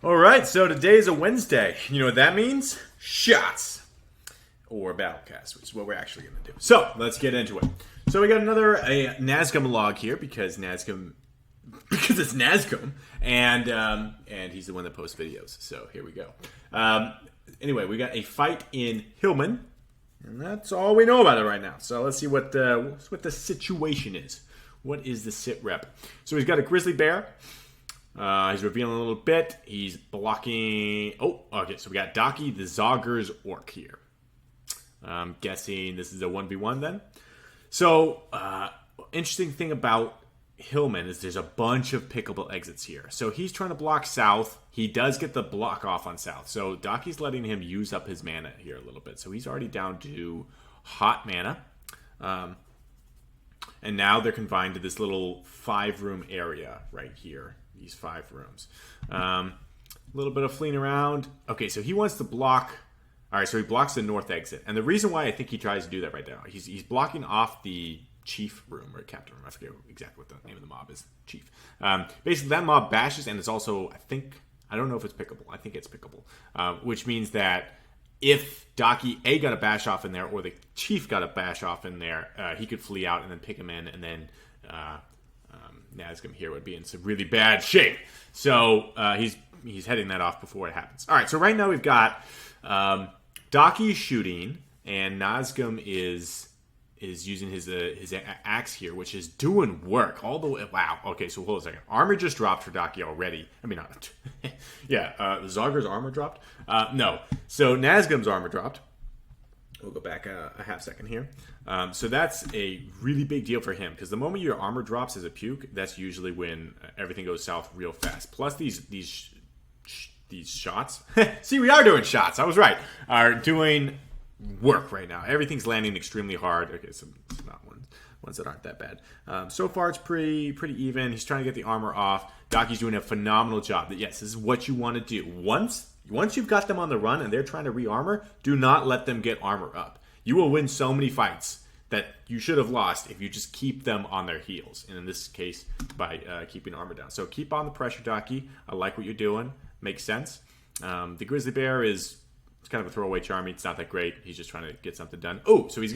All right, so today is a Wednesday. You know what that means? Shots. Or BattleCast, which is what we're actually going to do. So, let's get into it. So, we got another Nazgum log here because it's Nazgum, and he's the one that posts videos. So, here we go. Anyway, we got a fight in Hillmen, and that's all we know about it right now. So, let's see what the situation is. What is the sit rep? So, he's got a grizzly bear. He's revealing a little bit. He's blocking... Oh, okay. So we got Daki, the Zogger's orc here. I'm guessing this is a 1v1 then. So, interesting thing about Hillmen is there's a bunch of pickable exits here. So he's trying to block south. He does get the block off on south. So Daki's letting him use up his mana here a little bit. So he's already down to hot mana. And now they're confined to this little 5-room area right here. These 5 rooms. A little bit of fleeing around. Okay, so he wants to block... Alright, so he blocks the north exit. And the reason why I think he tries to do that right now, he's blocking off the chief room, or captain room. I forget exactly what the name of the mob is. Chief. Basically, that mob bashes, and it's also, I don't know if it's pickable. I think it's pickable. Which means that if Daki A got a bash off in there, or the chief got a bash off in there, he could flee out and then pick him in, and then... Nazgum here would be in some really bad shape. So he's heading that off before it happens. All right, so right now we've got Daki shooting, and Nazgum is using his axe here, which is doing work all the way. Wow. Okay, so hold on a second. Armor just dropped for Daki already. I mean, not. Yeah, Zogger's armor dropped. No, so Nazgum's armor dropped. We'll go back a half second here. So that's a really big deal for him, because the moment your armor drops as a puke, that's usually when everything goes south real fast. Plus these shots. See, we are doing shots. I was right. Are doing work right now. Everything's landing extremely hard. Okay, some not ones that aren't that bad. So far, it's pretty even. He's trying to get the armor off. Daki's doing a phenomenal job. Yes, this is what you want to do. Once you've got them on the run and they're trying to re-armor, do not let them get armor up. You will win so many fights that you should have lost if you just keep them on their heels. And in this case, by keeping armor down. So keep on the pressure, Daki. I like what you're doing. Makes sense. The grizzly bear it's kind of a throwaway charm. It's not that great. He's just trying to get something done. Oh, so he's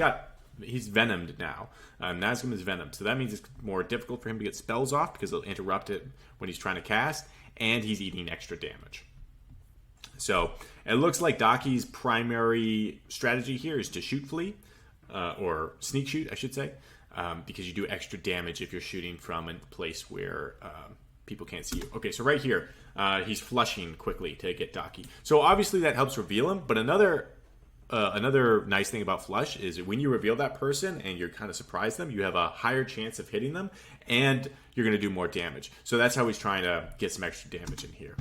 venomed now. Nazgum is venomed. So that means it's more difficult for him to get spells off because they'll interrupt it when he's trying to cast. And he's eating extra damage. So it looks like Daki's primary strategy here is to shoot flee, or sneak shoot, I should say, because you do extra damage if you're shooting from a place where people can't see you. Okay, so right here, he's flushing quickly to get Daki. So obviously that helps reveal him, but another nice thing about flush is when you reveal that person and you're kind of surprise them, you have a higher chance of hitting them, and you're going to do more damage. So that's how he's trying to get some extra damage in here.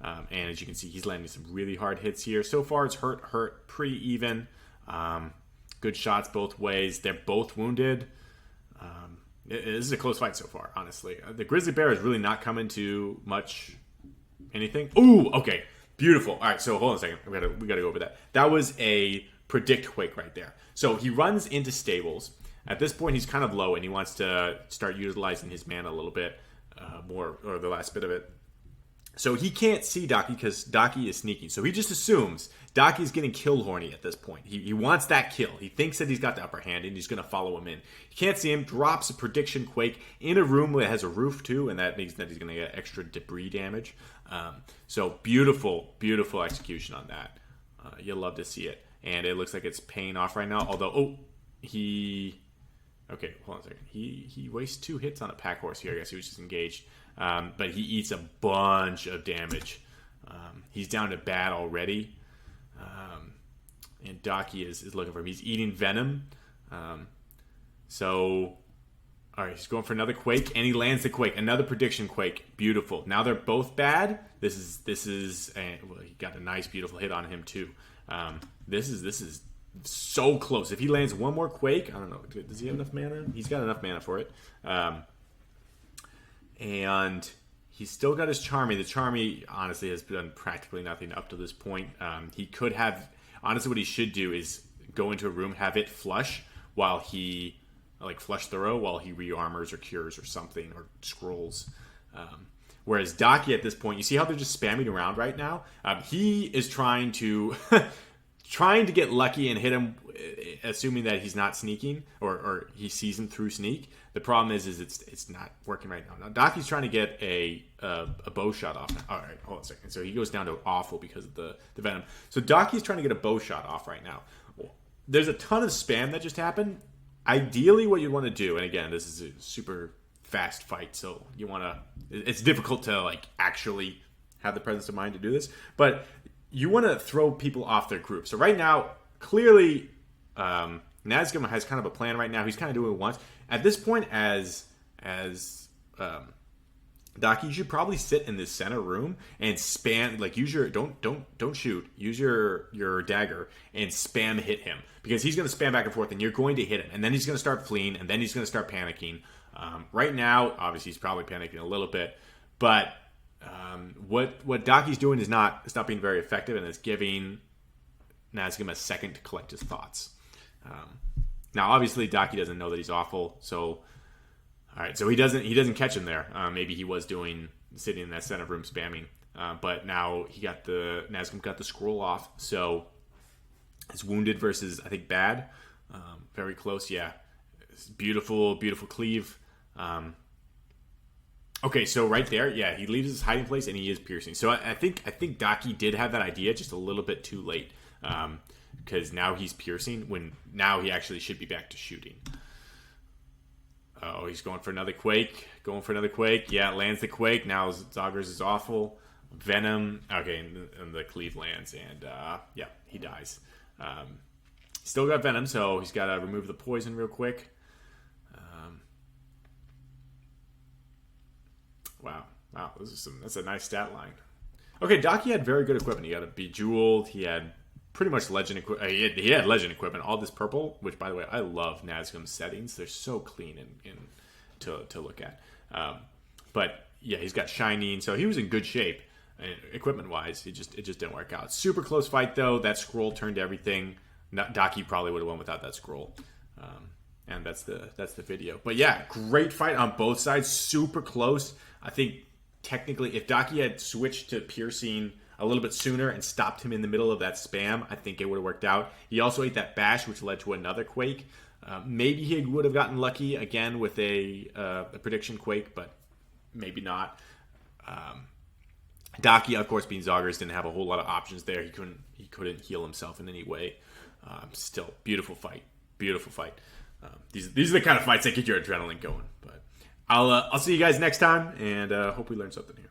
And as you can see, he's landing some really hard hits here. So far, it's hurt pretty even. Good shots both ways. They're both wounded. This is a close fight so far, honestly. The grizzly bear is really not coming to much anything. Ooh, okay. Beautiful. All right, so hold on a second. We gotta go over that. That was a predict quake right there. So he runs into stables. At this point, he's kind of low, and he wants to start utilizing his mana a little bit more, or the last bit of it. So he can't see Daki because Daki is sneaking. So he just assumes Daki's getting kill horny at this point. He wants that kill. He thinks that he's got the upper hand and he's going to follow him in. He can't see him, drops a prediction quake in a room that has a roof too, and that means that he's going to get extra debris damage. So beautiful, beautiful execution on that. You'll love to see it. And it looks like it's paying off right now. Although, okay, hold on a second. He wastes 2 hits on a pack horse here. I guess he was just engaged. But he eats a bunch of damage. He's down to bad already. And Daki is looking for him. He's eating venom. So, all right, he's going for another quake, and he lands the quake. Another prediction quake. Beautiful. Now they're both bad. This is well, he got a nice, beautiful hit on him too. This is so close. If he lands one more quake, I don't know. Does he have enough mana? He's got enough mana for it. And he's still got his Charmy. The Charmy, honestly, has done practically nothing up to this point. He could have... Honestly, what he should do is go into a room, have it flush while he... Like, flush thorough while he re-armors or cures or something, or scrolls. Whereas Daki at this point, you see how they're just spamming around right now? He is trying to trying to get lucky and hit him, assuming that he's not sneaking or he sees him through sneak. The problem is it's not working right now. Now Daki's trying to get a bow shot off. All right, hold on a second. So he goes down to awful because of the venom. So Daki's trying to get a bow shot off right now. There's a ton of spam that just happened. Ideally, what you want to do, and again, this is a super fast fight, so you want to. It's difficult to like actually have the presence of mind to do this, but you want to throw people off their group. So right now, clearly, Nazgûl has kind of a plan right now. He's kind of doing it once. At this point, as Daki, you should probably sit in this center room and spam, like use your don't shoot. Use your dagger and spam hit him because he's going to spam back and forth, and you're going to hit him, and then he's going to start fleeing, and then he's going to start panicking. Right now, obviously, he's probably panicking a little bit, but what Daki's doing is not being very effective, and it's giving Nazgûl a second to collect his thoughts. Now, obviously, Daki doesn't know that he's awful, so all right, so he doesn't catch him there. Maybe he was sitting in that center room spamming, but now Nazgûl got the scroll off, so it's wounded versus I think bad, very close. Yeah, it's beautiful cleave. Okay, so right there, yeah, he leaves his hiding place and he is piercing. So I think Daki did have that idea just a little bit too late, because now he's piercing when now he actually should be back to shooting. Oh, he's going for another quake. Yeah, lands the quake. Now Zogger's is awful. Venom. Okay, and the cleave lands, and yeah, he dies. Still got venom, so he's got to remove the poison real quick. Wow, that's a nice stat line. Okay, Daki had very good equipment. He had a Bejeweled. He had pretty much legend equipment. He had legend equipment. All this purple, which by the way, I love Nazgûl's settings. They're so clean and to look at. But yeah, he's got shining, so he was in good shape equipment wise. It just didn't work out. Super close fight though. That scroll turned everything. Daki probably would have won without that scroll. And that's the video. But yeah, great fight on both sides. Super close. I think technically, if Daki had switched to piercing a little bit sooner and stopped him in the middle of that spam, I think it would have worked out. He also ate that bash, which led to another quake. Maybe he would have gotten lucky again with a prediction quake, but maybe not. Daki, of course, being Zoggers, didn't have a whole lot of options there. He couldn't heal himself in any way. Still, beautiful fight. These are the kind of fights that get your adrenaline going. But I'll see you guys next time, and hope we learned something here.